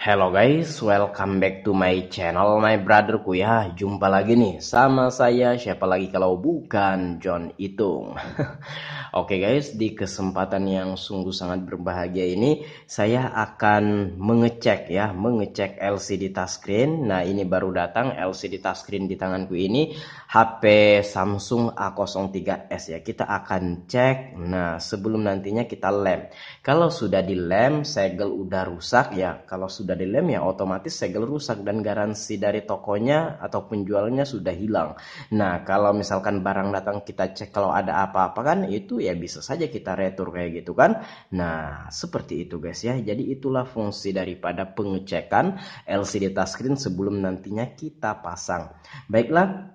Hello guys, welcome back to my channel, my brotherku ya. Jumpa lagi nih sama saya, siapa lagi kalau bukan John Itung. Oke guys, di kesempatan yang sungguh sangat berbahagia ini saya akan mengecek mengecek LCD touchscreen. Nah, ini baru datang LCD touchscreen di tanganku ini, HP Samsung A03s ya. Kita akan cek. Nah, sebelum nantinya kita lem. Kalau sudah dilem, segel udah rusak ya. Kalau sudah dilem ya otomatis segel rusak dan garansi dari tokonya atau penjualnya sudah hilang. Nah, kalau misalkan barang datang kita cek kalau ada apa-apa kan itu ya bisa saja kita retur kayak gitu kan. Nah, seperti itu guys ya. Jadi itulah fungsi daripada pengecekan LCD touchscreen sebelum nantinya kita pasang. Baiklah,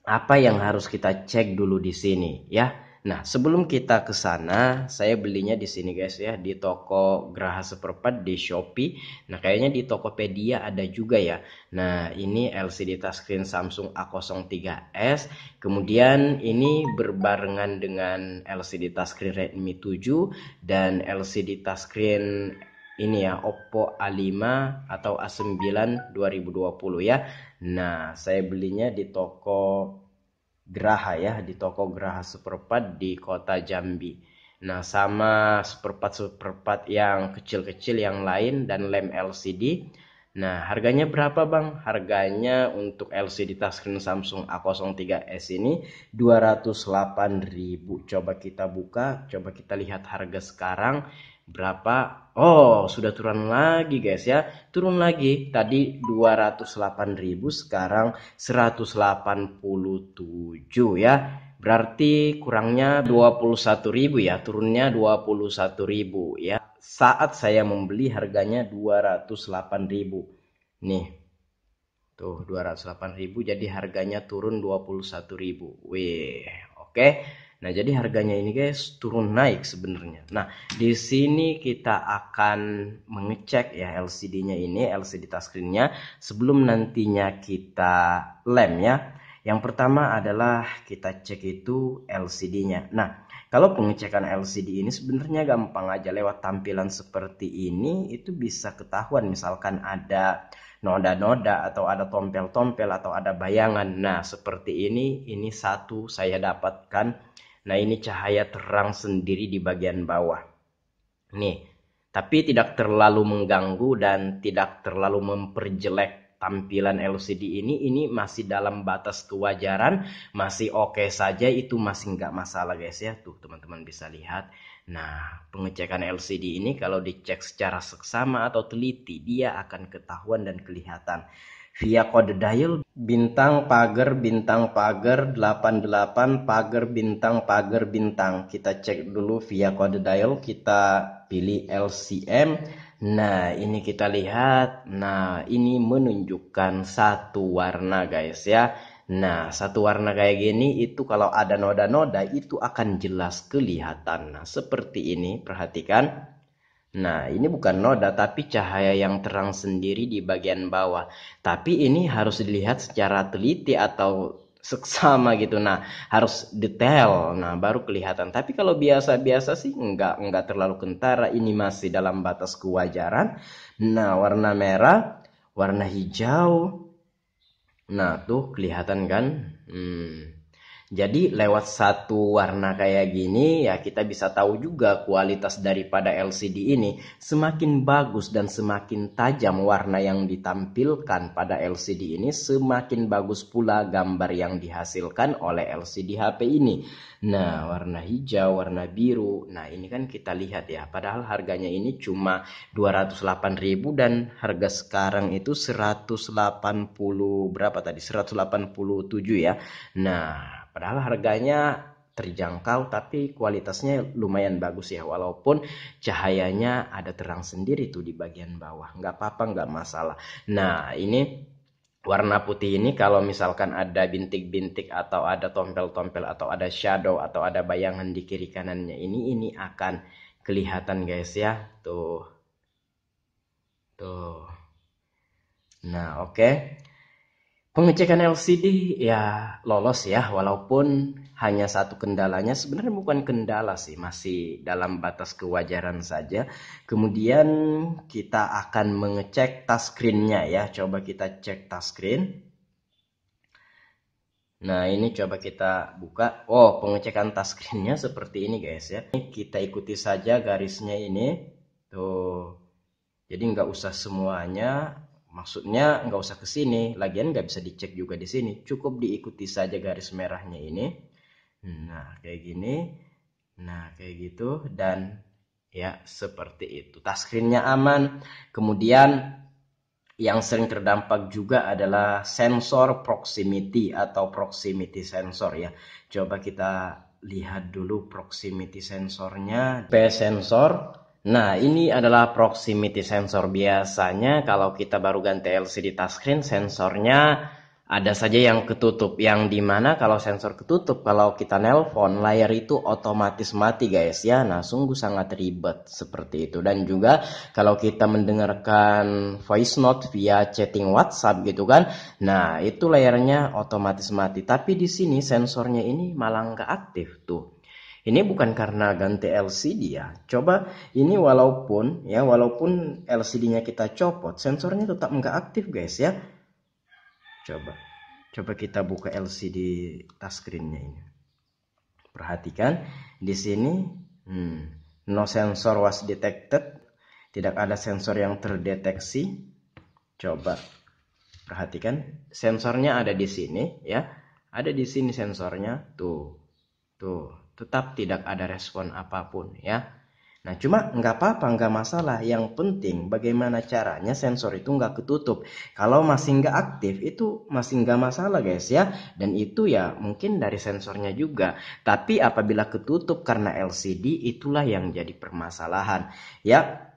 apa yang harus kita cek dulu di sini ya. Nah, sebelum kita ke sana, saya belinya di sini guys ya, di toko Graha Seperempat di Shopee. Nah, kayaknya di Tokopedia ada juga ya. Nah, ini LCD touchscreen Samsung A03s. Kemudian ini berbarengan dengan LCD touchscreen Redmi 7 dan LCD touchscreen ini ya, Oppo A5 atau A9 2020 ya. Nah, saya belinya di toko Graha ya, di toko Graha Seperempat di kota Jambi. Nah, sama seperempat yang kecil-kecil yang lain dan lem LCD. Nah, harganya berapa bang? Harganya untuk LCD touchscreen Samsung A03s ini 208.000. Coba kita buka, coba kita lihat harga sekarang berapa. Oh, sudah turun lagi guys ya. Turun lagi. Tadi 208.000, sekarang 187 ya. Berarti kurangnya 21.000 ya. Turunnya 21.000 ya. Saat saya membeli harganya 208.000. Nih. Tuh 208.000 jadi harganya turun 21.000. Wih, oke. Nah, jadi harganya ini guys turun naik sebenarnya. Nah, di sini kita akan mengecek ya LCD-nya ini, LCD touchscreen-nya sebelum nantinya kita lem ya. Yang pertama adalah kita cek itu LCD-nya. Nah, kalau pengecekan LCD ini sebenarnya gampang aja, lewat tampilan seperti ini itu bisa ketahuan misalkan ada noda-noda atau ada tompel-tompel atau ada bayangan. Nah, seperti ini satu saya dapatkan. Nah, ini cahaya terang sendiri di bagian bawah. Nih, tapi tidak terlalu mengganggu dan tidak terlalu memperjelek tampilan LCD ini masih dalam batas kewajaran, masih oke saja, itu masih nggak masalah guys ya. Tuh teman-teman bisa lihat. Nah, pengecekan LCD ini kalau dicek secara seksama atau teliti, dia akan ketahuan dan kelihatan via kode dial bintang pagar 88 pagar bintang. Kita cek dulu via kode dial, kita pilih LCM. Nah, ini kita lihat. Nah, ini menunjukkan satu warna guys ya. Nah, satu warna kayak gini itu kalau ada noda-noda itu akan jelas kelihatan. Nah, seperti ini, perhatikan. Nah, ini bukan noda tapi cahaya yang terang sendiri di bagian bawah. Tapi ini harus dilihat secara teliti atau seksama gitu. Nah, harus detail. Nah, baru kelihatan. Tapi kalau biasa-biasa sih enggak terlalu kentara. Ini masih dalam batas kewajaran. Nah, warna merah, warna hijau. Nah, tuh kelihatan kan? Jadi lewat satu warna kayak gini ya kita bisa tahu juga kualitas daripada LCD ini. Semakin bagus dan semakin tajam warna yang ditampilkan pada LCD ini, semakin bagus pula gambar yang dihasilkan oleh LCD HP ini. Nah, warna hijau, warna biru. Nah, ini kan kita lihat ya. Padahal harganya ini cuma 208.000 dan harga sekarang itu 180 berapa tadi? 187 ya. Nah, padahal harganya terjangkau tapi kualitasnya lumayan bagus ya. Walaupun cahayanya ada terang sendiri tuh di bagian bawah. Nggak apa-apa, nggak masalah. Nah, ini warna putih ini kalau misalkan ada bintik-bintik atau ada tompel-tompel atau ada shadow atau ada bayangan di kiri kanannya ini akan kelihatan guys ya. Tuh. Tuh. Nah, oke. Pengecekan LCD ya lolos ya, walaupun hanya satu kendalanya, sebenarnya bukan kendala sih, masih dalam batas kewajaran saja. Kemudian kita akan mengecek touchscreen-nya ya. Coba kita cek touchscreen. Nah, ini coba kita buka. Oh, pengecekan touchscreen-nya seperti ini guys ya. Kita ikuti saja garisnya ini. Tuh. Jadi nggak usah semuanya. Maksudnya nggak usah ke sini. Lagian nggak bisa dicek juga di sini. Cukup diikuti saja garis merahnya ini. Nah, kayak gini. Nah, kayak gitu. Dan ya, seperti itu. Touchscreen-nya aman. Kemudian yang sering terdampak juga adalah sensor proximity atau proximity sensor ya. Coba kita lihat dulu proximity sensornya. P sensor. Nah, ini adalah proximity sensor. Biasanya kalau kita baru ganti LCD touchscreen, sensornya ada saja yang ketutup. Yang dimana kalau sensor ketutup, kalau kita nelpon, layar itu otomatis mati guys ya. Nah, sungguh sangat ribet seperti itu. Dan juga kalau kita mendengarkan voice note via chatting WhatsApp gitu kan, nah itu layarnya otomatis mati. Tapi di sini sensornya ini malah nggak aktif tuh. Ini bukan karena ganti LCD ya. Coba ini walaupun LCD-nya kita copot, sensornya tetap nggak aktif guys ya. Coba kita buka LCD touchscreen-nya ini. Perhatikan di sini, no sensor was detected, tidak ada sensor yang terdeteksi. Coba perhatikan, sensornya ada di sini ya, ada di sini sensornya, tuh, tetap tidak ada respon apapun ya. Nah, cuma nggak apa-apa, nggak masalah. Yang penting bagaimana caranya sensor itu nggak ketutup. Kalau masih nggak aktif, itu masih nggak masalah guys ya. Dan itu ya mungkin dari sensornya juga. Tapi apabila ketutup karena LCD, itulah yang jadi permasalahan. Ya,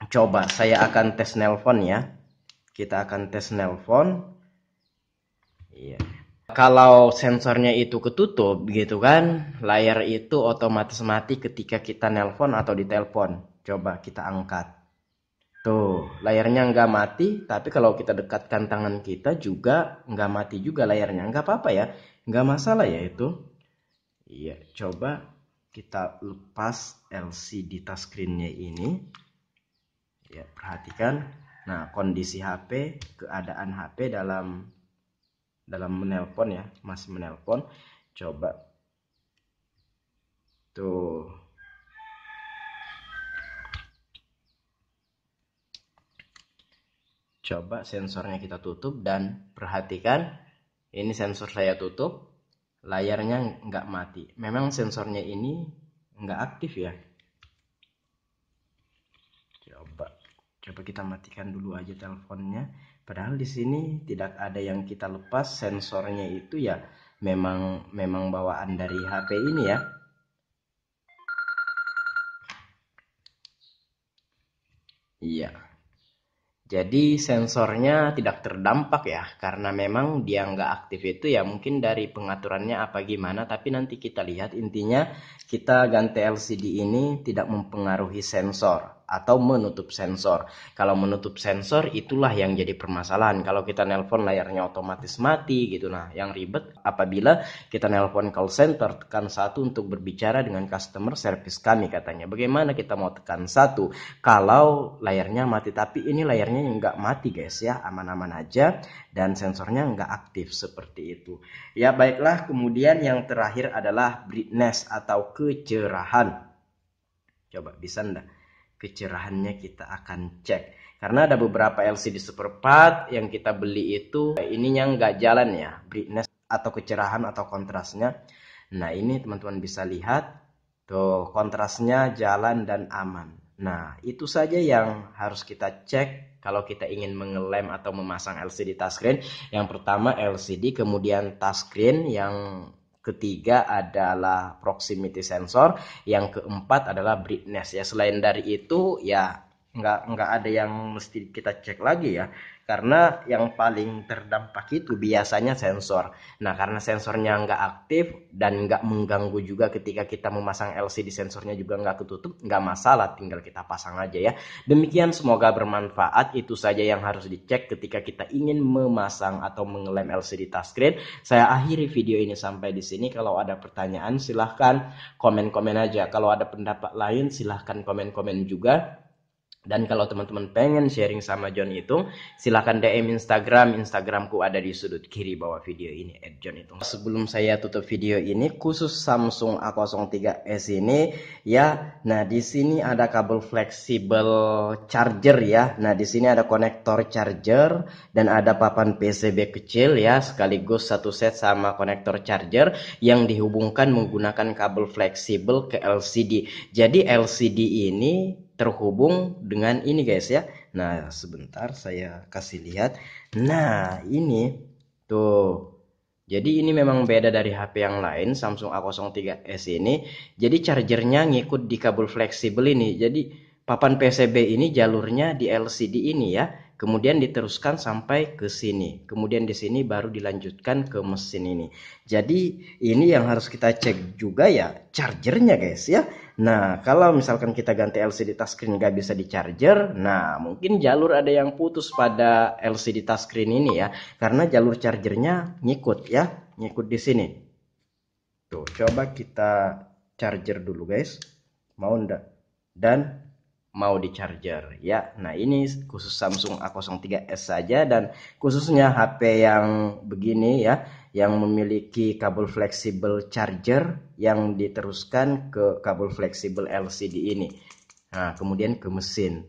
coba saya akan tes nelpon ya. Kita akan tes nelpon. Iya. Kalau sensornya itu ketutup gitu kan, layar itu otomatis mati ketika kita nelpon atau ditelepon. Coba kita angkat. Tuh, layarnya nggak mati, tapi kalau kita dekatkan tangan kita juga nggak mati juga layarnya. Nggak apa-apa ya, nggak masalah ya itu. Iya, coba kita lepas LCD touchscreen-nya ini. Ya, perhatikan. Nah, kondisi HP, keadaan HP dalam menelpon ya, masih menelpon. Coba tuh, coba sensornya kita tutup dan perhatikan ini sensor saya tutup, layarnya nggak mati. Memang sensornya ini nggak aktif ya. Coba kita matikan dulu aja teleponnya. Padahal di sini tidak ada yang kita lepas, sensornya itu ya memang bawaan dari HP ini ya. Iya. Jadi sensornya tidak terdampak ya, karena memang dia nggak aktif itu ya mungkin dari pengaturannya apa gimana, tapi nanti kita lihat. Intinya kita ganti LCD ini tidak mempengaruhi sensor atau menutup sensor. Kalau menutup sensor itulah yang jadi permasalahan. Kalau kita nelpon layarnya otomatis mati gitu. Nah, yang ribet apabila kita nelpon call center, tekan 1 untuk berbicara dengan customer service kami katanya. Bagaimana kita mau tekan 1 kalau layarnya mati? Tapi ini layarnya nggak mati guys ya, aman-aman aja dan sensornya nggak aktif seperti itu. Ya baiklah, kemudian yang terakhir adalah brightness atau kecerahan. Coba bisa enggak? Kecerahannya kita akan cek. Karena ada beberapa LCD seperempat yang kita beli itu ininya nggak jalan ya, brightness atau kecerahan atau kontrasnya. Nah ini teman-teman bisa lihat tuh, kontrasnya jalan dan aman. Nah itu saja yang harus kita cek kalau kita ingin mengelem atau memasang LCD touchscreen. Yang pertama LCD, kemudian touchscreen, yang ketiga adalah proximity sensor, yang keempat adalah brightness ya. Selain dari itu ya nggak ada yang mesti kita cek lagi ya, karena yang paling terdampak itu biasanya sensor. Nah, karena sensornya nggak aktif dan nggak mengganggu juga ketika kita memasang LCD, sensornya juga nggak ketutup, nggak masalah, tinggal kita pasang aja ya. Demikian, semoga bermanfaat. Itu saja yang harus dicek ketika kita ingin memasang atau mengelem LCD touchscreen. Saya akhiri video ini sampai di sini. Kalau ada pertanyaan silahkan komen-komen aja. Kalau ada pendapat lain silahkan komen-komen juga. Dan kalau teman-teman pengen sharing sama John Itung, silahkan DM Instagramku ada di sudut kiri bawah video ini, @JohnItung. Sebelum saya tutup video ini, khusus Samsung A03s ini ya. Nah, di sini ada kabel fleksibel charger ya. Nah, di sini ada konektor charger dan ada papan PCB kecil ya, sekaligus satu set sama konektor charger yang dihubungkan menggunakan kabel fleksibel ke LCD. Jadi LCD ini terhubung dengan ini guys ya. Nah, sebentar saya kasih lihat. Nah, ini tuh. Jadi ini memang beda dari HP yang lain, Samsung A03s ini. Jadi chargernya ngikut di kabel fleksibel ini. Jadi papan PCB ini jalurnya di LCD ini ya. Kemudian diteruskan sampai ke sini. Kemudian di sini baru dilanjutkan ke mesin ini. Jadi ini yang harus kita cek juga ya, chargernya guys ya. Nah, kalau misalkan kita ganti LCD touchscreen nggak bisa di charger, nah mungkin jalur ada yang putus pada LCD touchscreen ini ya, karena jalur chargernya ngikut ya, ngikut di sini. Tuh, coba kita charger dulu guys, mau ndak? Dan mau di charger ya. Nah, ini khusus Samsung A03s saja, dan khususnya HP yang begini ya, yang memiliki kabel fleksibel charger yang diteruskan ke kabel fleksibel LCD ini. Nah, kemudian ke mesin.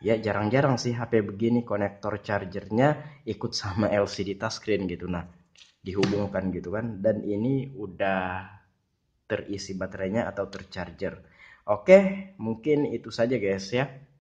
Ya, jarang-jarang sih HP begini konektor chargernya ikut sama LCD touchscreen gitu. Nah, dihubungkan gitu kan. Dan ini udah terisi baterainya atau tercharger. Oke, mungkin itu saja guys ya.